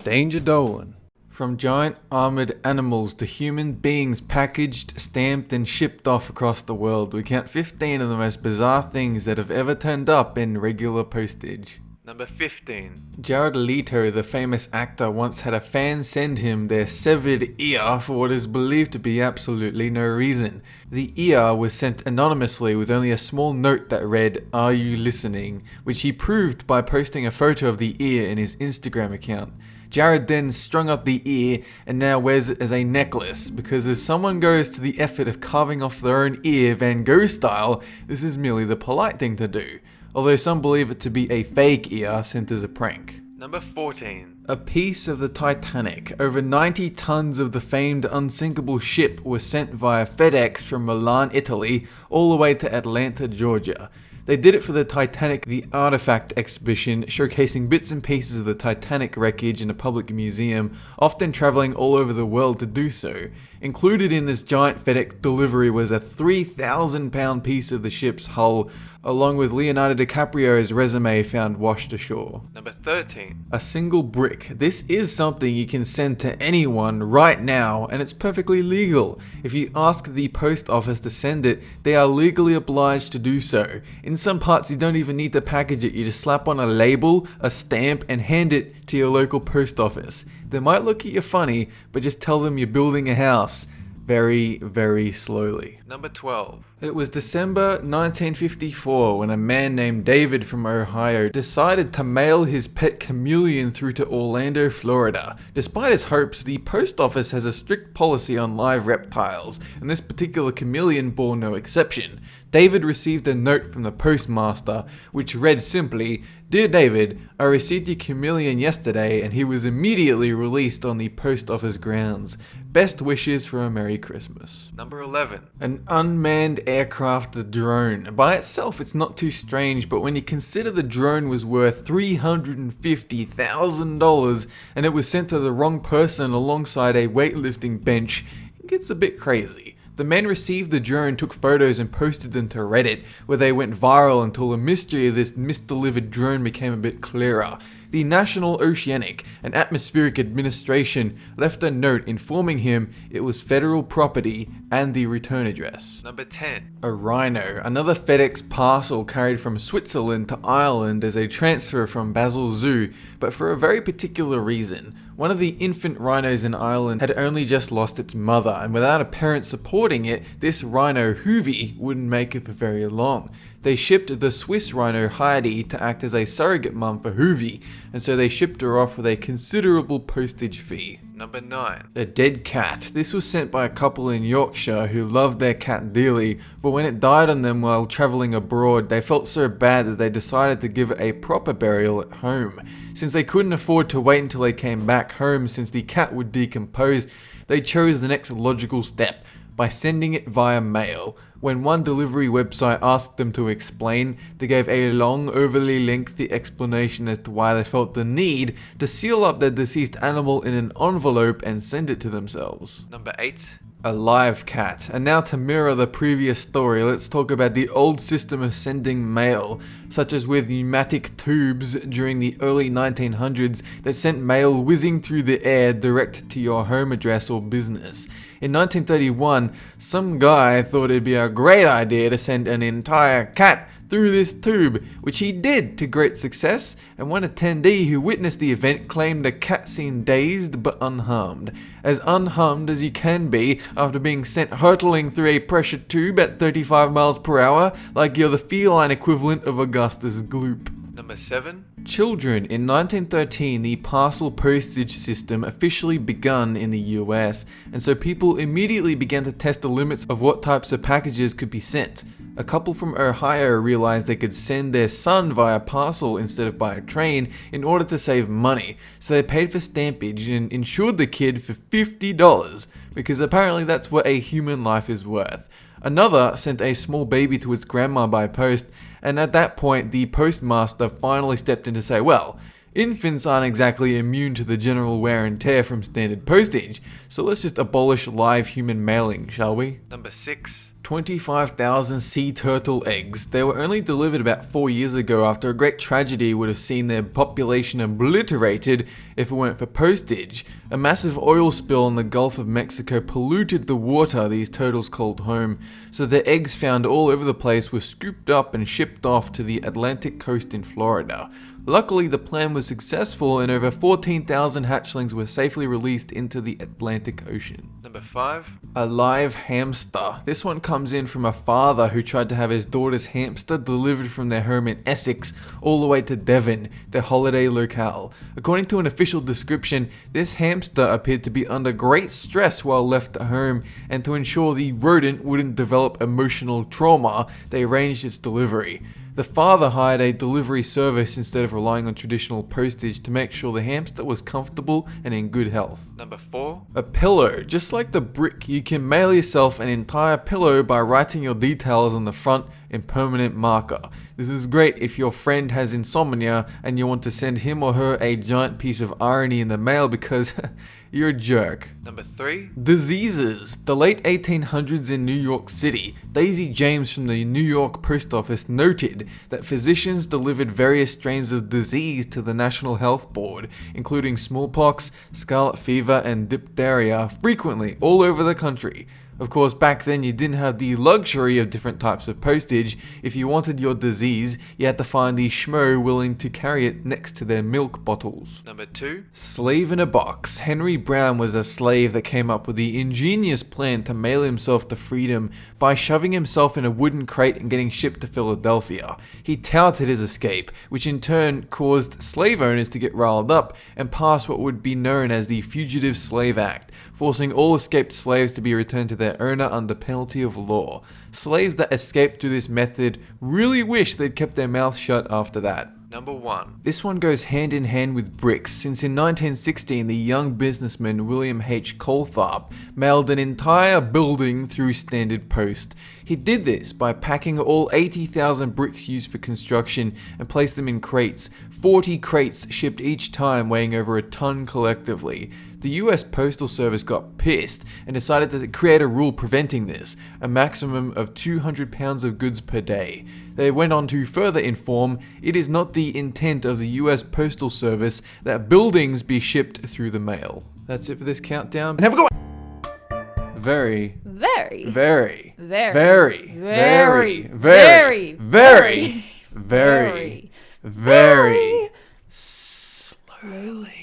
Danger Dolan. From giant armoured animals to human beings packaged, stamped and shipped off across the world, we count 15 of the most bizarre things that have ever turned up in regular postage. Number 15. Jared Leto, the famous actor, once had a fan send him their severed ear for what is believed to be absolutely no reason. The ear was sent anonymously with only a small note that read, "Are you listening?" which he proved by posting a photo of the ear in his Instagram account. Jared then strung up the ear and now wears it as a necklace, because if someone goes to the effort of carving off their own ear Van Gogh style, this is merely the polite thing to do. Although some believe it to be a fake ear sent as a prank. Number 14. A piece of the Titanic. Over 90 tons of the famed unsinkable ship was sent via FedEx from Milan, Italy, all the way to Atlanta, Georgia. They did it for the Titanic the Artifact exhibition, showcasing bits and pieces of the Titanic wreckage in a public museum, often traveling all over the world to do so. Included in this giant FedEx delivery was a 3,000-pound piece of the ship's hull, along with Leonardo DiCaprio's resume found washed ashore. Number 13. A single brick. This is something you can send to anyone right now, and it's perfectly legal. If you ask the post office to send it, they are legally obliged to do so. In some parts, you don't even need to package it. You just slap on a label, a stamp, and hand it to your local post office. They might look at you funny, but just tell them you're building a house. Very, very slowly. Number 12. It was December 1954 when a man named David from Ohio decided to mail his pet chameleon through to Orlando, Florida. Despite his hopes, the post office has a strict policy on live reptiles, and this particular chameleon bore no exception. David received a note from the postmaster, which read simply, "Dear David, I received your chameleon yesterday and he was immediately released on the post office grounds. Best wishes for a Merry Christmas." Number 11. An unmanned aircraft drone. By itself, it's not too strange, but when you consider the drone was worth $350,000 and it was sent to the wrong person alongside a weightlifting bench, it gets a bit crazy. The men received the drone, took photos and posted them to Reddit, where they went viral until the mystery of this misdelivered drone became a bit clearer. The National Oceanic and Atmospheric Administration left a note informing him it was federal property and the return address. Number 10. A rhino. Another FedEx parcel carried from Switzerland to Ireland as a transfer from Basel Zoo, but for a very particular reason. One of the infant rhinos in Ireland had only just lost its mother, and without a parent supporting it, this rhino Hoovie wouldn't make it for very long. They shipped the Swiss rhino Heidi to act as a surrogate mum for Hoovie, and so they shipped her off with a considerable postage fee. Number 9. A dead cat. This was sent by a couple in Yorkshire who loved their cat dearly, but when it died on them while travelling abroad, they felt so bad that they decided to give it a proper burial at home. Since they couldn't afford to wait until they came back home since the cat would decompose, they chose the next logical step, by sending it via mail. When one delivery website asked them to explain, they gave a long, overly lengthy explanation as to why they felt the need to seal up their deceased animal in an envelope and send it to themselves. Number 8. A live cat. And now to mirror the previous story, let's talk about the old system of sending mail, such as with pneumatic tubes during the early 1900s that sent mail whizzing through the air direct to your home address or business. In 1931, some guy thought it'd be a great idea to send an entire cat through this tube, which he did to great success, and one attendee who witnessed the event claimed the cat seemed dazed but unharmed. As unharmed as you can be after being sent hurtling through a pressure tube at 35 miles per hour, like you're the feline equivalent of Augustus Gloop. Number 7. Children. In 1913, the parcel postage system officially begun in the US, and so people immediately began to test the limits of what types of packages could be sent. A couple from Ohio realized they could send their son via parcel instead of by a train in order to save money, so they paid for stampage and insured the kid for $50, because apparently that's what a human life is worth. Another sent a small baby to its grandma by post, and at that point the postmaster finally stepped in to say, well, infants aren't exactly immune to the general wear and tear from standard postage, so let's just abolish live human mailing, shall we? Number 6. 25,000 sea turtle eggs. They were only delivered about 4 years ago after a great tragedy would have seen their population obliterated if it weren't for postage. A massive oil spill in the Gulf of Mexico polluted the water these turtles called home, so their eggs found all over the place were scooped up and shipped off to the Atlantic coast in Florida. Luckily, the plan was successful and over 14,000 hatchlings were safely released into the Atlantic Ocean. Number 5. A live hamster. This one comes in from a father who tried to have his daughter's hamster delivered from their home in Essex all the way to Devon, their holiday locale. According to an official description, this hamster appeared to be under great stress while left at home, and to ensure the rodent wouldn't develop emotional trauma, they arranged its delivery. The father hired a delivery service instead of relying on traditional postage to make sure the hamster was comfortable and in good health. Number 4. A pillow. Just like the brick, you can mail yourself an entire pillow by writing your details on the front in permanent marker. This is great if your friend has insomnia and you want to send him or her a giant piece of irony in the mail because you're a jerk. Number 3. Diseases. The late 1800s in New York City, Daisy James from the New York Post Office noted that physicians delivered various strains of disease to the National Health Board, including smallpox, scarlet fever, and diphtheria, frequently all over the country. Of course, back then you didn't have the luxury of different types of postage. If you wanted your disease, you had to find the schmo willing to carry it next to their milk bottles. Number 2. Slave in a box. Henry Brown was a slave that came up with the ingenious plan to mail himself to freedom by shoving himself in a wooden crate and getting shipped to Philadelphia. He touted his escape, which in turn caused slave owners to get riled up and pass what would be known as the Fugitive Slave Act, forcing all escaped slaves to be returned to their owner under penalty of law. Slaves that escaped through this method really wish they'd kept their mouth shut after that. Number 1. This one goes hand in hand with bricks, since in 1916 the young businessman William H. Coltharp mailed an entire building through standard post. He did this by packing all 80,000 bricks used for construction and placed them in crates. 40 crates shipped each time, weighing over a ton collectively. The US Postal Service got pissed and decided to create a rule preventing this, a maximum of 200 pounds of goods per day. They went on to further inform, it is not the intent of the US Postal Service that buildings be shipped through the mail. That's it for this countdown. And have a good one! Very slowly.